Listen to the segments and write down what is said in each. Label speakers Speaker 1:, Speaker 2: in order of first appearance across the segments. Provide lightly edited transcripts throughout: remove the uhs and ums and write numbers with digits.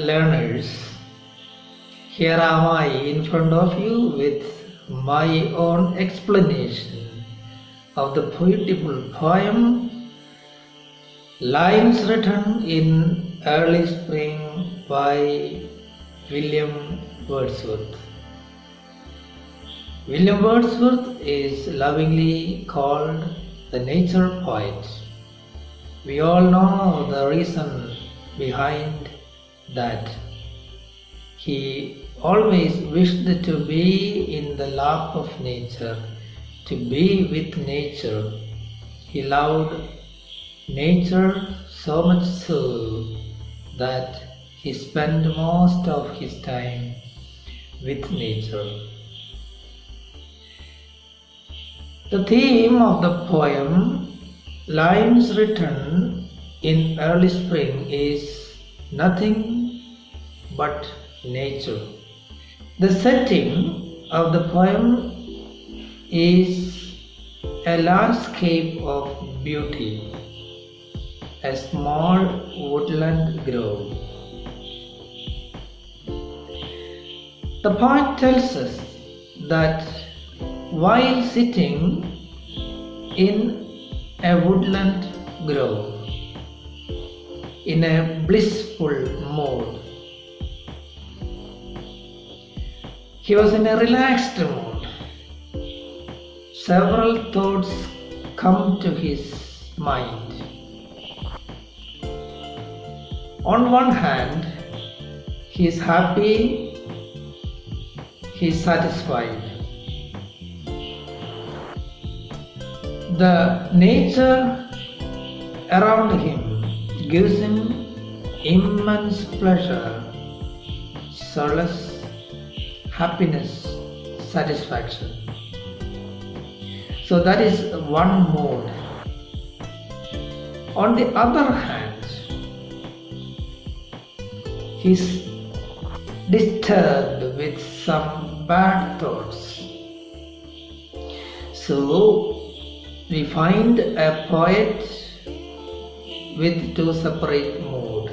Speaker 1: learners, here am I in front of you with my own explanation of the beautiful poem Lines Written in Early Spring by William Wordsworth. William Wordsworth is lovingly called the nature poet. We all know the reason behind that. He always wished to be in the lap of nature, to be with nature. He loved nature so much so that he spent most of his time with nature. The theme of the poem, Lines Written in Early Spring, is nothing but nature. The setting of the poem is a landscape of beauty, a small woodland grove. The poet tells us that while sitting in a woodland grove, in a blissful mood, he was in a relaxed mood. Several thoughts come to his mind. On one hand, he is happy, he is satisfied. The nature around him gives him immense pleasure, solace, happiness, satisfaction. So that is one mood. On the other hand, he is disturbed with some bad thoughts. So we find a poet with two separate moods.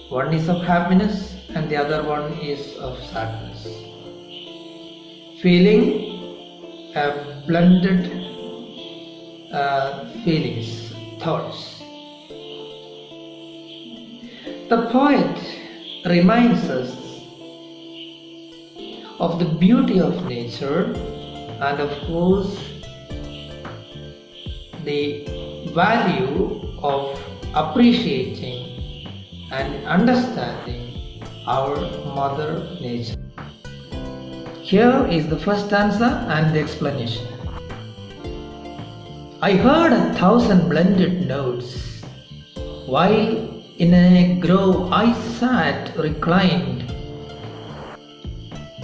Speaker 1: One is of happiness and the other one is of sadness. Feeling a blended feelings, thoughts. The poet reminds us of the beauty of nature and of course the value of appreciating and understanding our Mother Nature. Here is the first stanza and the explanation. I heard 1,000 blended notes, while in a grove I sat reclined,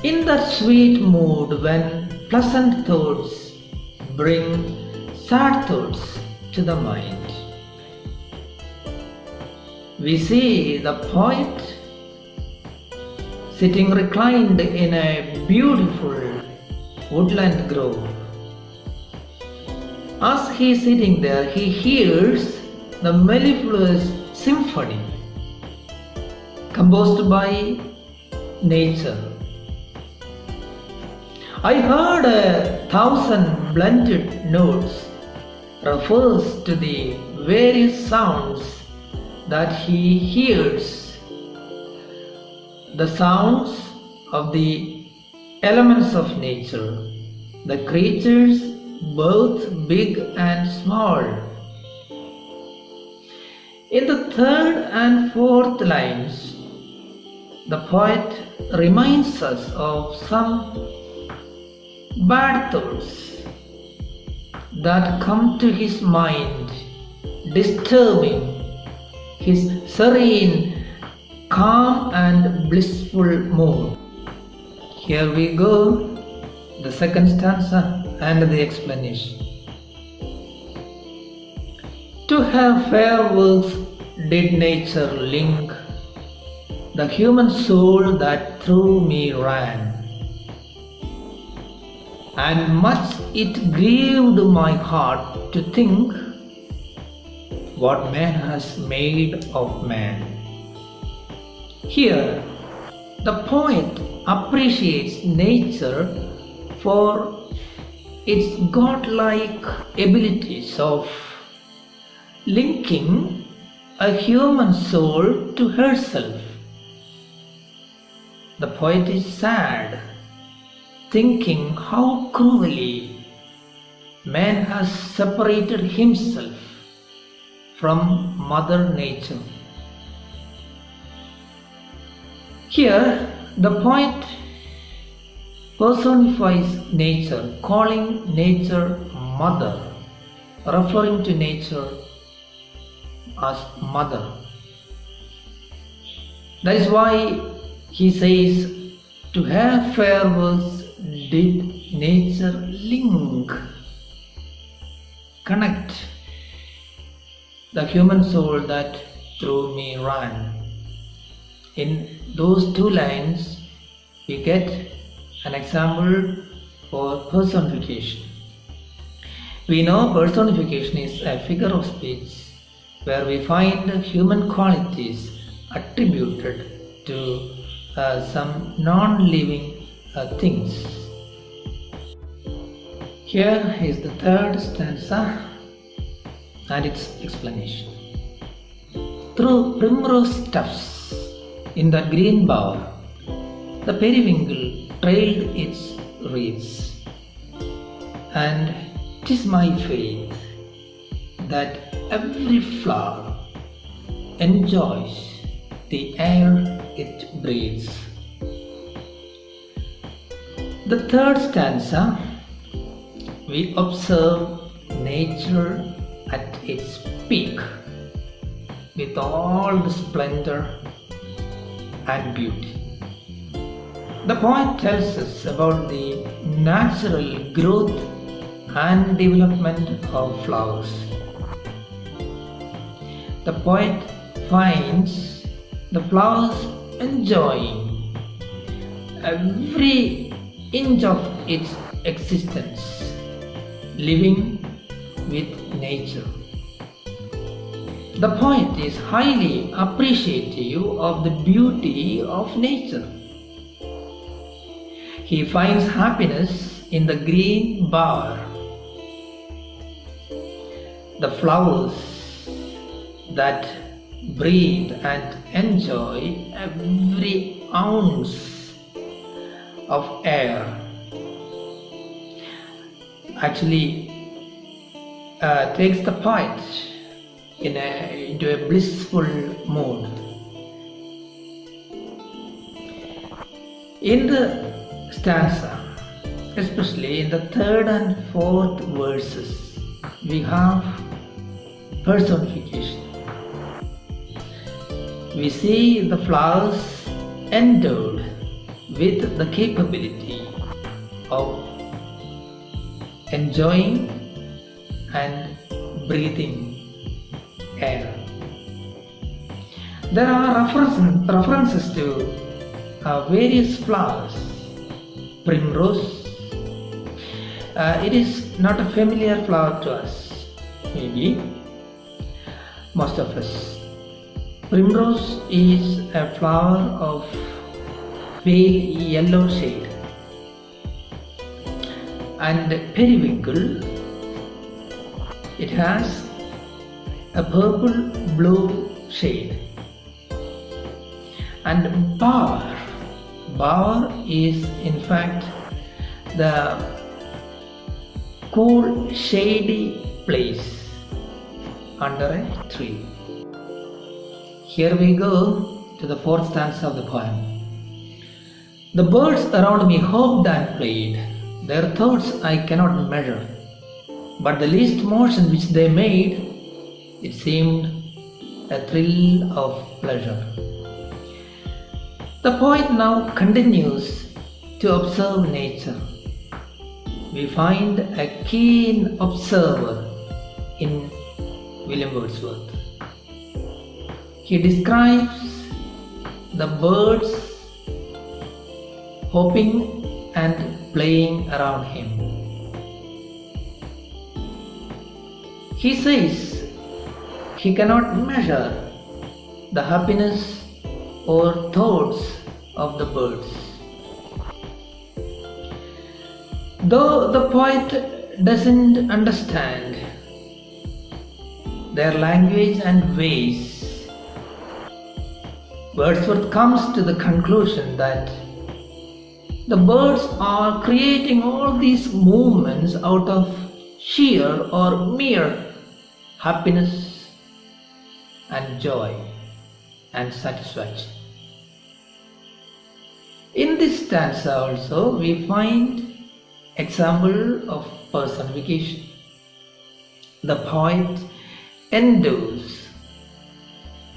Speaker 1: in that sweet mood when pleasant thoughts bring sad thoughts to the mind. We see the poet sitting reclined in a beautiful woodland grove. As he is sitting there, he hears the mellifluous symphony composed by nature. I heard 1,000 blended notes refers to the various sounds that he hears, the sounds of the elements of nature, the creatures both big and small. In the third and fourth lines, the poet reminds us of some bad thoughts that come to his mind, disturbing his serene, calm and blissful mood. Here we go, the second stanza and the explanation. To her fair works did nature link the human soul that through me ran, and much it grieved my heart to think what man has made of man. Here, the poet appreciates nature for its godlike abilities of linking a human soul to herself. The poet is sad, thinking how cruelly man has separated himself from Mother Nature. Here, the poet personifies nature, calling nature mother, referring to nature as mother. That is why he says, to her fair words did nature link, connect the human soul that through me ran. In those two lines, we get an example for personification. We know personification is a figure of speech where we find human qualities attributed to some non-living things. Here is the third stanza and its explanation. Through primrose tufts in the green bower, the periwinkle trailed its wreaths, and 'tis my faith that every flower enjoys the air it breathes. The third stanza, we observe nature at its peak with all the splendor and beauty. The poet tells us about the natural growth and development of flowers. The poet finds the flowers enjoying every inch of its existence, living with nature. The poet is highly appreciative of the beauty of nature. He finds happiness in the green bower. The flowers that breathe and enjoy every ounce of air actually takes the poet into a blissful mood. In the stanza, especially in the third and fourth verses, we have personification. We see the flowers endowed with the capability of enjoying and breathing air. There are references to various flowers. Primrose, it is not a familiar flower to us, maybe most of us. Primrose is a flower of pale yellow shade, and periwinkle, it has a purple blue shade, and bower is in fact the cool shady place under a tree. Here we go to the fourth stanza of the poem. The birds around me hopped and played, their thoughts I cannot measure, but the least motion which they made, it seemed a thrill of pleasure. The poet now continues to observe nature. We find a keen observer in William Wordsworth. He describes the birds hopping and playing around him. He says he cannot measure the happiness or thoughts of the birds. Though the poet doesn't understand their language and ways, Wordsworth comes to the conclusion that the birds are creating all these movements out of sheer or mere happiness and joy and satisfaction. In this stanza also we find example of personification. The poet endows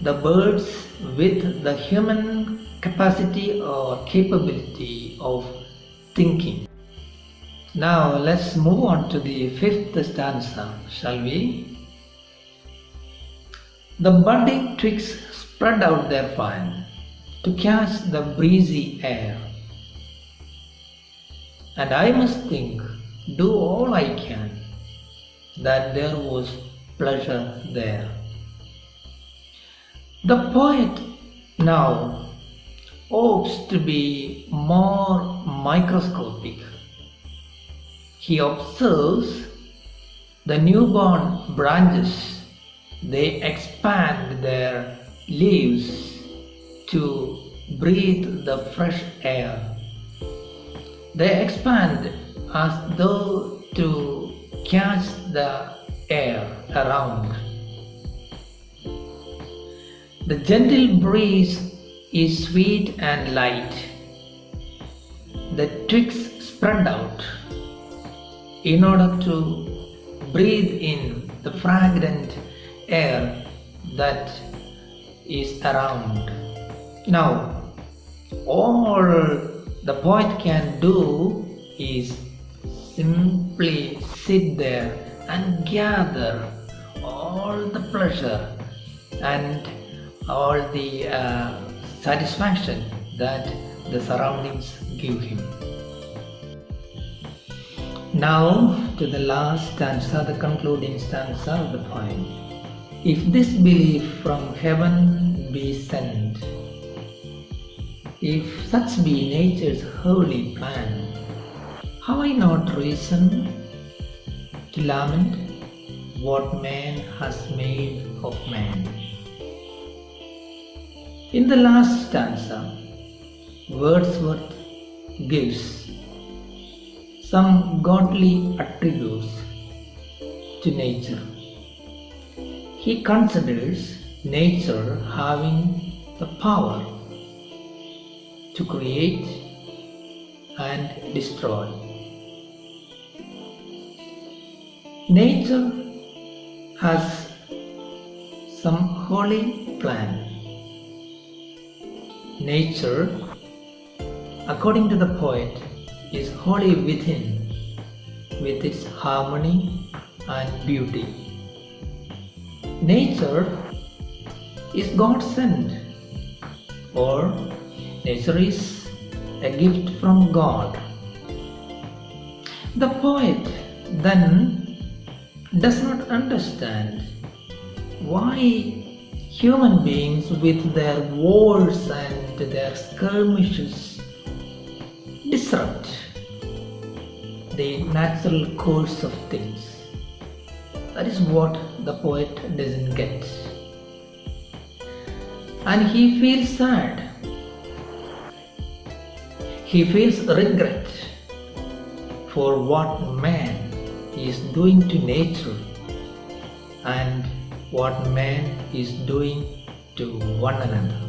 Speaker 1: the birds with the human capacity or capability of thinking. Now let's move on to the fifth stanza, shall we? The budding twigs spread out their fan to catch the breezy air, and I must think, do all I can, that there was pleasure there. The poet now hopes to be more microscopic. He observes the newborn branches. They expand their leaves to breathe the fresh air. They expand as though to catch the air around. The gentle breeze is sweet and light. The twigs spread out in order to breathe in the fragrant air that is around. Now, all the poet can do is simply sit there and gather all the pleasure and all the satisfaction that the surroundings give him. Now to the last stanza, the concluding stanza of the poem. If this belief from heaven be sent, if such be nature's holy plan, have I not reason to lament what man has made of man? In the last stanza, Wordsworth gives some godly attributes to nature. He considers nature having the power to create and destroy. Nature has some holy plan. Nature, according to the poet, is holy within, with its harmony and beauty. Nature is God sent, or nature is a gift from God. The poet then does not understand why human beings with their wars and their skirmishes disrupt the natural course of things. That is what the poet doesn't get. And he feels sad. He feels regret for what man is doing to nature and what man is doing to one another.